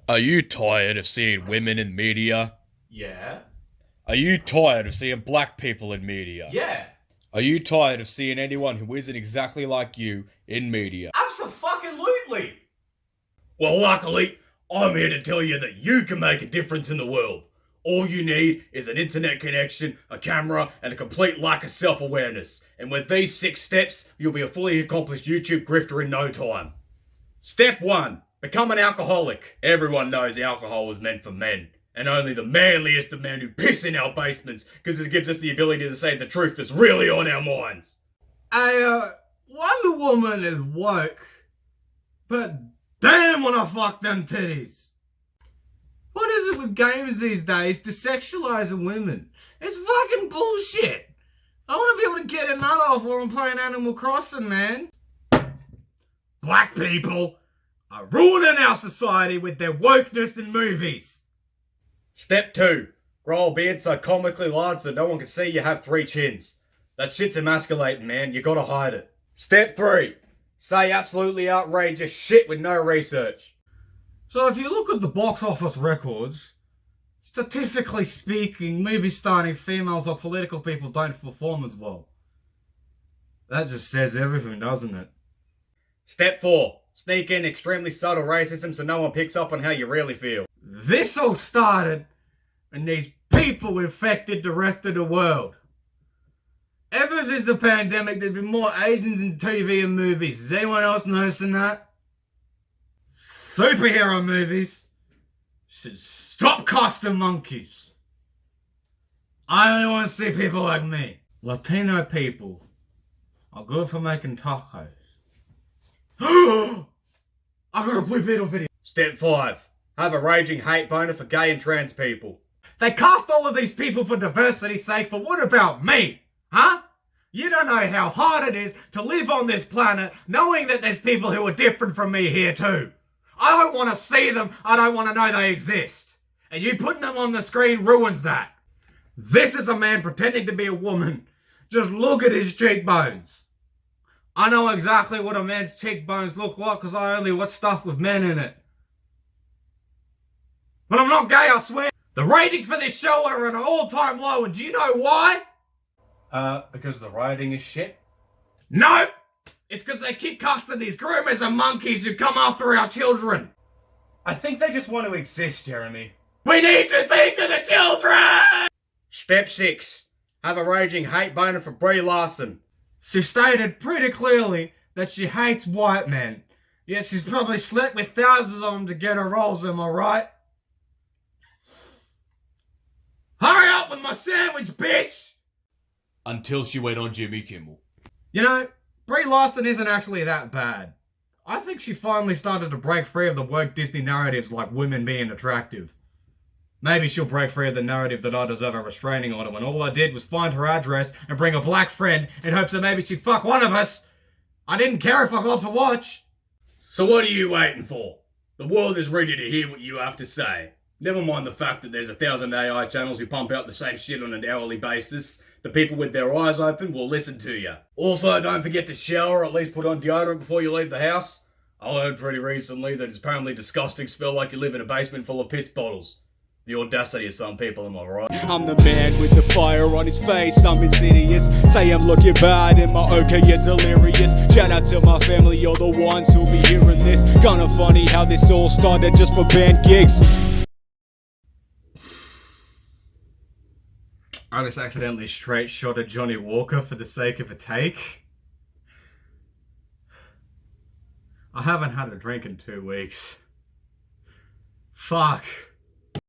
Are you tired of seeing women in media? Yeah. Are you tired of seeing black people in media? Yeah. Are you tired of seeing anyone who isn't exactly like you in media? Abso-fucking-lutely. Well, luckily, I'm here to tell you that you can make a difference in the world. All you need is an internet connection, a camera, and a complete lack of self-awareness. And with these 6 steps, you'll be a fully accomplished YouTube grifter in no time. Step 1. Become an alcoholic. Everyone knows alcohol is meant for men. And only the manliest of men who piss in our basements, because it gives us the ability to say the truth that's really on our minds. Wonder Woman is woke, but damn when I fuck them titties. What is it with games these days to sexualizing women? It's fucking bullshit. I want to be able to get a nut off while I'm playing Animal Crossing, man. Black people are ruining our society with their wokeness in movies. Step 2. Grow a beard so comically large that no one can see you have 3 chins. That shit's emasculating, man. You gotta hide it. Step 3. Say absolutely outrageous shit with no research. So if you look at the box office records, statistically speaking, movies starring females or political people don't perform as well. That just says everything, doesn't it? Step 4. Sneak in extremely subtle racism so no one picks up on how you really feel. This all started when these people infected the rest of the world. Ever since the pandemic, there's been more Asians in TV and movies. Is anyone else noticing that? Superhero movies should stop costing monkeys. I only want to see people like me. Latino people are good for making tacos. I got a Blue Beetle video. Step 5. Have a raging hate boner for gay and trans people. They cast all of these people for diversity's sake, but what about me? Huh? You don't know how hard it is to live on this planet knowing that there's people who are different from me here too. I don't want to see them, I don't want to know they exist. And you putting them on the screen ruins that. This is a man pretending to be a woman. Just look at his cheekbones. I know exactly what a man's cheekbones look like because I only watch stuff with men in it. But I'm not gay, I swear. The ratings for this show are at an all-time low, and do you know why? Because the writing is shit? No! It's because they keep casting these groomers and monkeys who come after our children. I think they just want to exist, Jeremy. We need to think of the children! Step 6. Have a raging hate boner for Brie Larson. She stated pretty clearly that she hates white men. Yet she's probably slept with thousands of them to get her roles, am I right? Hurry up with my sandwich, bitch! Until she went on Jimmy Kimmel. You know, Brie Larson isn't actually that bad. I think she finally started to break free of the woke Disney narratives like women being attractive. Maybe she'll break free of the narrative that I deserve a restraining order when all I did was find her address and bring a black friend in hopes that maybe she'd fuck one of us. I didn't care if I got to watch. So what are you waiting for? The world is ready to hear what you have to say. Never mind the fact that there's 1,000 AI channels who pump out the same shit on an hourly basis. The people with their eyes open will listen to you. Also, don't forget to shower or at least put on deodorant before you leave the house. I learned pretty recently that it's apparently disgusting to smell like you live in a basement full of piss bottles. The audacity of some people, am I right? I'm the man with the fire on his face, I'm insidious. Say I'm looking bad, am I okay, you're delirious. Shout out to my family, you're the ones who'll be hearing this. Kinda funny how this all started just for band gigs. I just accidentally straight shot at Johnny Walker for the sake of a take. I haven't had a drink in 2 weeks. Fuck.